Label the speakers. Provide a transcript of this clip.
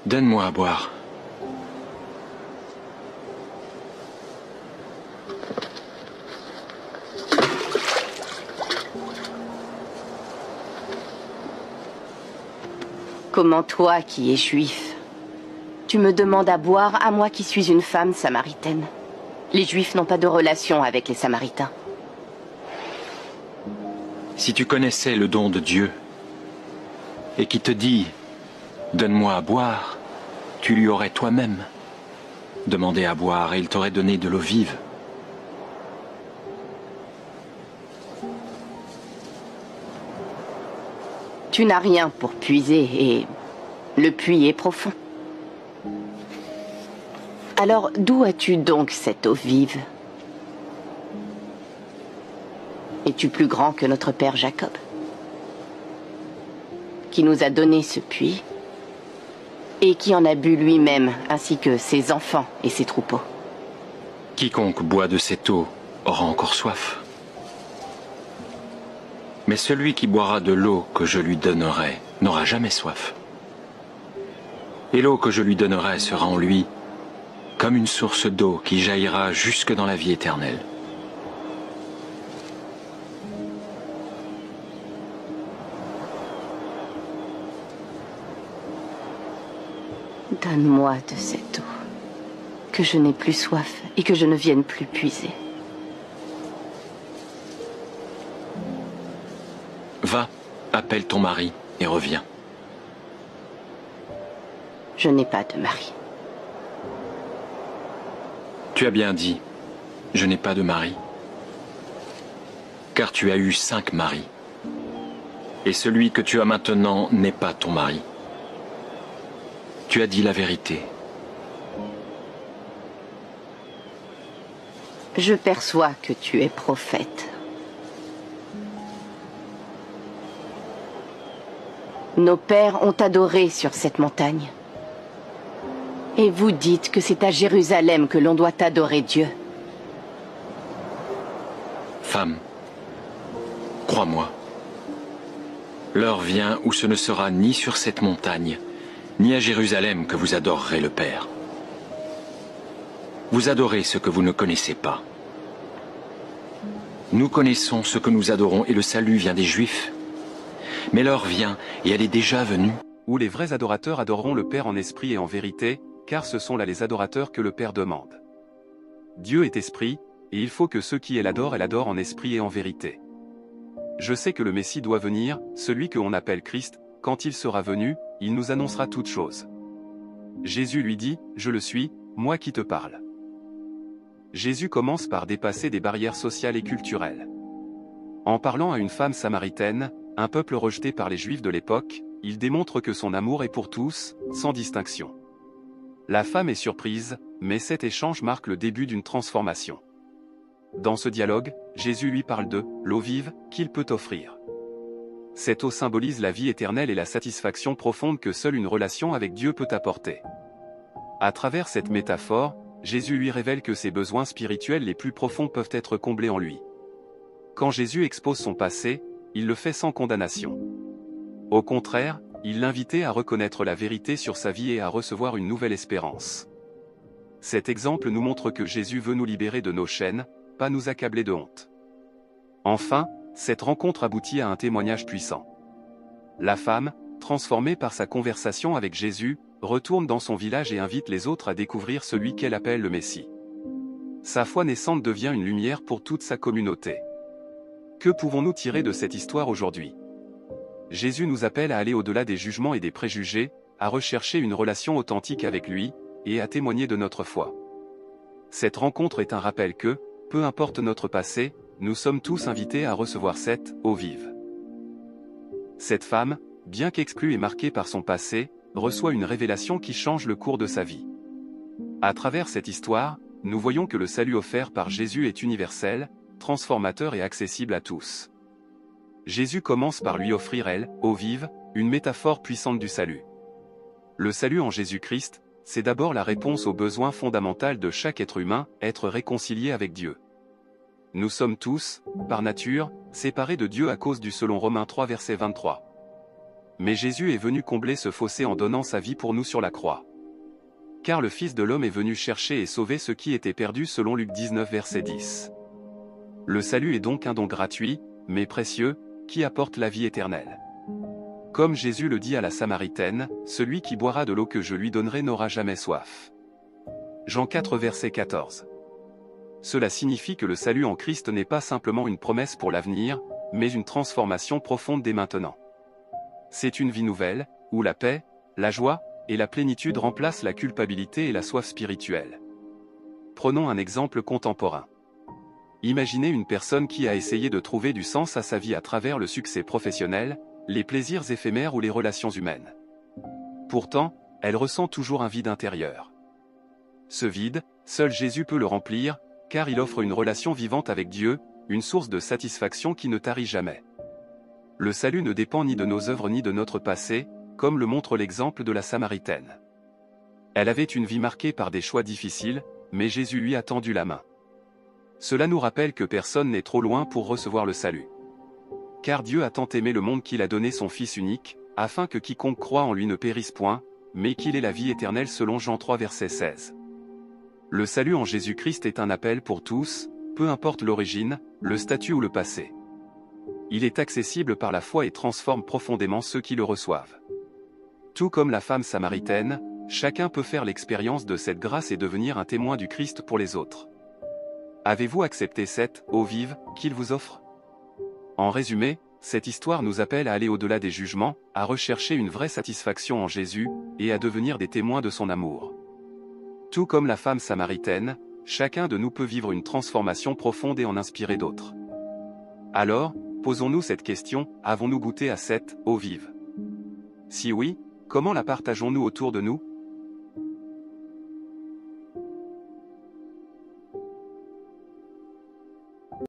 Speaker 1: Donne-moi à boire.
Speaker 2: Comment toi, qui es juif, tu me demandes à boire à moi qui suis une femme samaritaine? Les Juifs n'ont pas de relation avec les Samaritains.
Speaker 1: Si tu connaissais le don de Dieu, et qui te dit « Donne-moi à boire », tu lui aurais toi-même demandé à boire et il t'aurait donné de l'eau vive.
Speaker 2: Tu n'as rien pour puiser et le puits est profond. Alors d'où as-tu donc cette eau vive? Es-tu plus grand que notre père Jacob, qui nous a donné ce puits et qui en a bu lui-même, ainsi que ses enfants et ses troupeaux?
Speaker 1: Quiconque boit de cette eau aura encore soif. Mais celui qui boira de l'eau que je lui donnerai n'aura jamais soif. Et l'eau que je lui donnerai sera en lui comme une source d'eau qui jaillira jusque dans la vie éternelle.
Speaker 2: Donne-moi de cette eau, que je n'ai plus soif et que je ne vienne plus puiser.
Speaker 1: Va, appelle ton mari et reviens.
Speaker 2: Je n'ai pas de mari.
Speaker 1: Tu as bien dit, je n'ai pas de mari. Car tu as eu 5 maris. Et celui que tu as maintenant n'est pas ton mari. Tu as dit la vérité.
Speaker 2: Je perçois que tu es prophète. Nos pères ont adoré sur cette montagne. Et vous dites que c'est à Jérusalem que l'on doit adorer Dieu.
Speaker 1: Femme, crois-moi, l'heure vient où ce ne sera ni sur cette montagne, ni à Jérusalem que vous adorerez le Père. Vous adorez ce que vous ne connaissez pas. Nous connaissons ce que nous adorons et le salut vient des Juifs. Mais l'heure vient, et elle est déjà venue,
Speaker 3: où les vrais adorateurs adoreront le Père en esprit et en vérité, car ce sont là les adorateurs que le Père demande. Dieu est esprit, et il faut que ceux qui l'adorent en esprit et en vérité. Je sais que le Messie doit venir, celui que l'on appelle Christ. Quand il sera venu, il nous annoncera toutes choses. Jésus lui dit, « Je le suis, moi qui te parle. » Jésus commence par dépasser des barrières sociales et culturelles. En parlant à une femme samaritaine, un peuple rejeté par les Juifs de l'époque, il démontre que son amour est pour tous, sans distinction. La femme est surprise, mais cet échange marque le début d'une transformation. Dans ce dialogue, Jésus lui parle de l'eau vive qu'il peut offrir. Cette eau symbolise la vie éternelle et la satisfaction profonde que seule une relation avec Dieu peut apporter. À travers cette métaphore, Jésus lui révèle que ses besoins spirituels les plus profonds peuvent être comblés en lui. Quand Jésus expose son passé, il le fait sans condamnation. Au contraire, il l'invitait à reconnaître la vérité sur sa vie et à recevoir une nouvelle espérance. Cet exemple nous montre que Jésus veut nous libérer de nos chaînes, pas nous accabler de honte. Enfin, cette rencontre aboutit à un témoignage puissant. La femme, transformée par sa conversation avec Jésus, retourne dans son village et invite les autres à découvrir celui qu'elle appelle le Messie. Sa foi naissante devient une lumière pour toute sa communauté. Que pouvons-nous tirer de cette histoire aujourd'hui? Jésus nous appelle à aller au-delà des jugements et des préjugés, à rechercher une relation authentique avec lui, et à témoigner de notre foi. Cette rencontre est un rappel que, peu importe notre passé, nous sommes tous invités à recevoir cette eau vive. Cette femme, bien qu'exclue et marquée par son passé, reçoit une révélation qui change le cours de sa vie. À travers cette histoire, nous voyons que le salut offert par Jésus est universel, transformateur et accessible à tous. Jésus commence par lui offrir eau vive, une métaphore puissante du salut. Le salut en Jésus-Christ, c'est d'abord la réponse aux besoins fondamentaux de chaque être humain, être réconcilié avec Dieu. Nous sommes tous, par nature, séparés de Dieu à cause du selon Romains 3 verset 23. mais Jésus est venu combler ce fossé en donnant sa vie pour nous sur la croix. Car le Fils de l'homme est venu chercher et sauver ceux qui étaient perdus selon Luc 19 verset 10. Le salut est donc un don gratuit, mais précieux, qui apporte la vie éternelle. Comme Jésus le dit à la Samaritaine, « Celui qui boira de l'eau que je lui donnerai n'aura jamais soif. » Jean 4 verset 14. Cela signifie que le salut en Christ n'est pas simplement une promesse pour l'avenir, mais une transformation profonde dès maintenant. C'est une vie nouvelle, où la paix, la joie, et la plénitude remplacent la culpabilité et la soif spirituelle. Prenons un exemple contemporain. Imaginez une personne qui a essayé de trouver du sens à sa vie à travers le succès professionnel, les plaisirs éphémères ou les relations humaines. Pourtant, elle ressent toujours un vide intérieur. Ce vide, seul Jésus peut le remplir, car il offre une relation vivante avec Dieu, une source de satisfaction qui ne tarit jamais. Le salut ne dépend ni de nos œuvres ni de notre passé, comme le montre l'exemple de la Samaritaine. Elle avait une vie marquée par des choix difficiles, mais Jésus lui a tendu la main. Cela nous rappelle que personne n'est trop loin pour recevoir le salut. Car Dieu a tant aimé le monde qu'il a donné son Fils unique, afin que quiconque croit en lui ne périsse point, mais qu'il ait la vie éternelle selon Jean 3 verset 16. Le salut en Jésus-Christ est un appel pour tous, peu importe l'origine, le statut ou le passé. Il est accessible par la foi et transforme profondément ceux qui le reçoivent. Tout comme la femme samaritaine, chacun peut faire l'expérience de cette grâce et devenir un témoin du Christ pour les autres. Avez-vous accepté cette eau vive qu'il vous offre? En résumé, cette histoire nous appelle à aller au-delà des jugements, à rechercher une vraie satisfaction en Jésus, et à devenir des témoins de son amour. Tout comme la femme samaritaine, chacun de nous peut vivre une transformation profonde et en inspirer d'autres. Alors, posons-nous cette question, avons-nous goûté à cette eau vive? Si oui, comment la partageons-nous autour de nous?